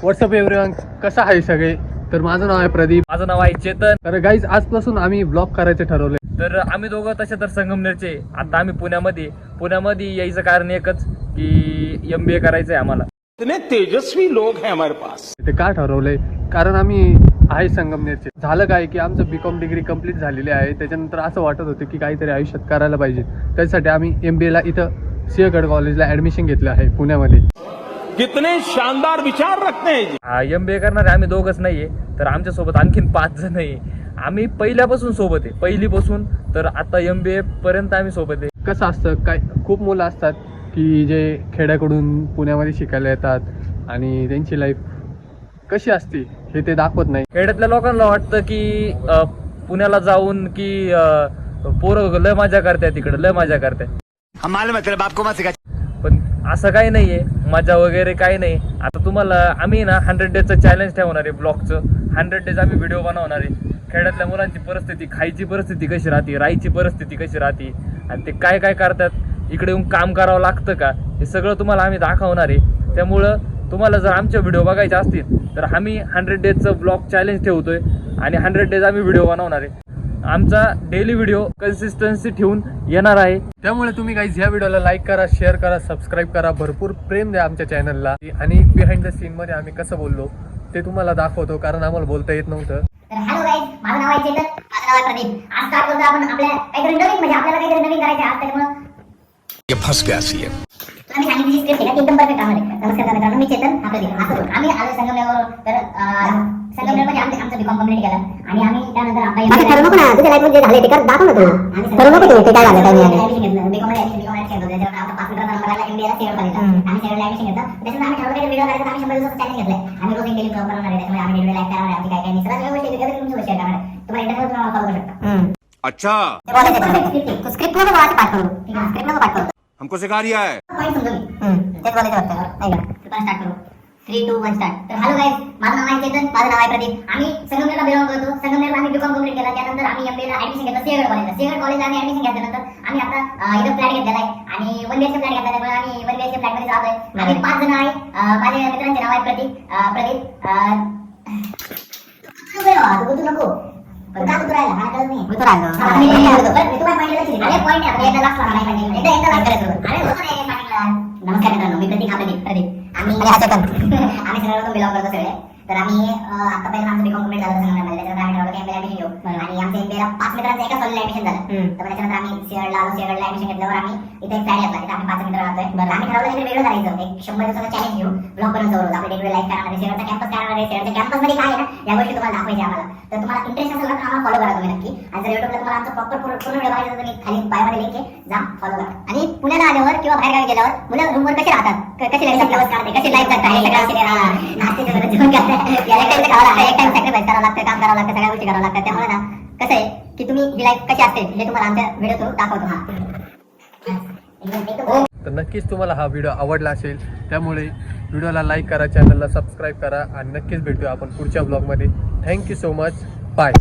WhatsApp everyone, कसा आहे सगळे? तर माझं नाव आहे प्रदीप. माझं नाव आहे चेतन. तर गाईज आजपासून आम्ही ब्लॉग करायचे ठरवले. तर आम्ही दोघं तसे तर संगमनेरचे. आता आम्ही पुण्यामध्ये यायचं कारण एकच की MBA करायचं आहे आम्हाला. इतने तेजस्वी लोग हैं हमारे पास. ते का ठरवलंय? कारण आम्ही आहे संगमनेरचे. झालं काय की आमचं BCom डिग्री कंप्लीट झालेली आहे. त्याच्यानंतर असं वाटत होतं की काहीतरी आयुष्यात करायला पाहिजे. त्यासाठी आम्ही MBA ला इथं सिंहगड कॉलेजला ऍडमिशन घेतलं आहे पुण्यामध्ये. कितने शानदार विचार रखते हैं. MBA करणारे आम्ही दोघंच नाहीये, तर आमच्यासोबत आणखीन 5 जण आहे. आम्ही पहिल्यापासून सोबत आहे, पहिलीपासून तर आता MBA पर्यंत आम्ही सोबत आहे. कसं असतं, काय खूप मुलं असतात की जे खेड्याकडून पुण्यामध्ये शिकायला येतात आणि त्यांची लाईफ कशी असते हे ते दाखवत नाही. खेड्यातल्या लोकांना वाटतं की पुण्याला जाऊन की पोरं लय मजा करतात, तिकडे लय मजा करतात. पण असं काही नाहीये, मजा वगैरे काही नाही. आता तुम्हाला आम्ही ना 100 डेजचं चॅलेंज ठेवणार आहे ब्लॉगचं. 100 डेज आम्ही व्हिडिओ बनवणार आहे. खेड्यातल्या मुलांची परिस्थिती, खायची परिस्थिती कशी राहते, राहायची परिस्थिती कशी राहते आणि ते काय काय करतात, इकडे येऊन काम करावं लागतं का, हे सगळं तुम्हाला आम्ही दाखवणार आहे. त्यामुळं तुम्हाला जर आमचे व्हिडिओ बघायचे असतील तर आम्ही 100 डेजचं ब्लॉग चॅलेंज ठेवतोय आणि 100 डेज आम्ही व्हिडिओ बनवणार आहे. आमचा डेली व्हिडिओ कन्सिस्टन्सी ठेवून येणार आहे. त्यामुळे तुम्ही गाईज ह्या व्हिडिओला लाईक करा, शेअर करा, सबस्क्राईब करा, भरपूर प्रेम द्या आमच्या चॅनलला. आणि बिहाइंड द सीन मध्ये आम्ही कसं बोललो ते तुम्हाला दाखवतो, कारण आम्हाला बोलता येत नव्हतं. तर हॅलो गाईज, माझं नाव आहे चेतन, माझं नाव आहे प्रदीप. आज काय बोलतो आपण आपल्या काहीतरी नवीन, म्हणजे आपल्याला काहीतरी नवीन करायचं आहे आज. त्यामुळे फंस गया सीएम. तुला मी सांगितली स्क्रिप्ट आहे एकदम परफेक्ट आहे. नमस्कार मित्रांनो, मी चेतन, हा प्रदीप. असं आम्ही आलो संगमनेरवरून. तर संगमनेरमध्ये आमचं BCom कंप्लीट केलं आणि आम्ही त्यानंतर आपल्या ठरवू नको ना, तुझ्या लाईफ मध्ये झाले ते कर, दाखव ना तू. ठरवू नको तू, ते काय झालं काय नाही. ऍडमिशन घेतलं BCom मध्ये घेतलं. त्याच्यावर आमचा 5 मिनिटाचा नंबर आला, MBA ला सेव्ह करायचा. आम्ही सेव्हला ऍडमिशन घेतलं. त्याच्यानंतर आम्ही ठरवलं की व्हिडिओ करायचा. आम्ही 100 दिवसाचं चॅलेंज घेतलंय. आम्ही रोज एक डेली ब्लॉग बनवणार आहे. त्यामुळे आम्ही डेली लाईव्ह करणार आहे. आमची काय काय नाही सगळ्या गोष्टी वेगवेगळ्या तुमच्या गोष्टी करणार आहे. तुम्हाला इंटरनेट तुम्हाला फॉलो करू शकता. अच्छा, तू स्क्रिप्ट नको बोलायची, पाठ करू. ठीक आहे, स्क्रिप्ट नको पाठ करू. हमको सिखा रिया है. पॉईंट समजून तेच बोलायचं वाटतं. नाही का? आपण स्टार्ट करू. 3, 2, 1 स्टार्ट. तर हॅलो गाईज, माझं नाव आहे चेतन, माझं नाव आहे प्रदीप. आम्ही संगमनेरला बिलॉंग करतो. संगमनेरला आम्ही BCom कंप्लीट केला. त्यानंतर आम्ही MBA ला ऍडमिशन घेतलं सिंहगड कॉलेजला. सिंहगड कॉलेजला आम्ही ऍडमिशन घेतल्यानंतर आम्ही आता इथं फ्लॅट घेतलेला आहे आणि 1 BHK फ्लॅट घेतला. त्यामुळे आम्ही 1 BHK फ्लॅट मध्ये राहतोय. आम्ही 5 जण आहे. माझ्या मित्रांचे नाव आहे प्रदीप. तू नको पण का तू राहिला मला कळत नाही. मी तर आलो. मी तुम्हाला माहिती आहे. अरे पॉईंट आहे, एकदा लास्ट मारायला पाहिजे. एकदा लास्ट करायचं. अरे होतं नाही स्टार्टिंगला. नमस्कार मित्रांनो, मी प्रदीप, हा प्रदीप. आम्ही आम्ही सगळं बिलॉंग करतो सगळे. तर आम्ही आता पहिला आमचं BCom कंप्लीट झालं संगमनेरमध्ये. त्याच्यानंतर आम्ही ठरवलं की MBA ऍडमिशन घेऊ आणि आमच्या MBA ला 5 मित्रांचं एका कॉलेजला ऍडमिशन झालं. तर त्याच्यानंतर आम्ही सिंहगडला आलो. सिंहगडला ऍडमिशन घेतल्यावर आम्ही इथे एक फ्लॅट घेतला. तिथे आम्ही 5 मित्र राहतोय. आम्ही ठरवलं की वेगळं करायचं, एक 100 दिवसाचा चॅलेंज घेऊ. ब्लॉग बनवून जाऊ, आपल्या डेली लाईफ करणार आहे. सिंहगडचा कॅम्पस करणार आहे. सिंहगडच्या कॅम्पस मध्ये काय आहे ना, या गोष्टी तुम्हाला दाखवायच्या आम्हाला. तर तुम्हाला इंटरेस्ट असेल तर आम्हाला फॉलो करा तुम्ही नक्की. आणि जर युट्यूबला तुम्हाला आमचं प्रॉपर पूर्ण व्हिडिओ बघायचा तर तुम्ही खाली बायोमध्ये लिंक आहे, जा फॉलो करा. आणि पुण्याला आल्यावर किंवा बाहेर गावी गेल्यावर मुलं रूमवर कसे राहतात, कशी लाईफ काढते, कशी लाईफ करतात, नाश्ते वगैरे जेवण करतात, एक टाइम खावं लागतं, एक टाइम सॅक्रिफाईस करावं लागतं, काम करावं लागतं, सगळ्या गोष्टी करावं लागतात. त्यामुळे ना कसं आहे की तुम्ही ही लाईफ कशी असते हे तुम्हाला आमच्या व्हिडिओ थ्रू दाखवतो. तर नक्कीच तुम्हाला हा व्हिडिओ आवडला असेल. त्यामुळे व्हिडिओला लाईक करा, चॅनलला सबस्क्राईब करा आणि नक्कीच भेटूया आपण पुढच्या ब्लॉगमध्ये. Thank you so much. बाय.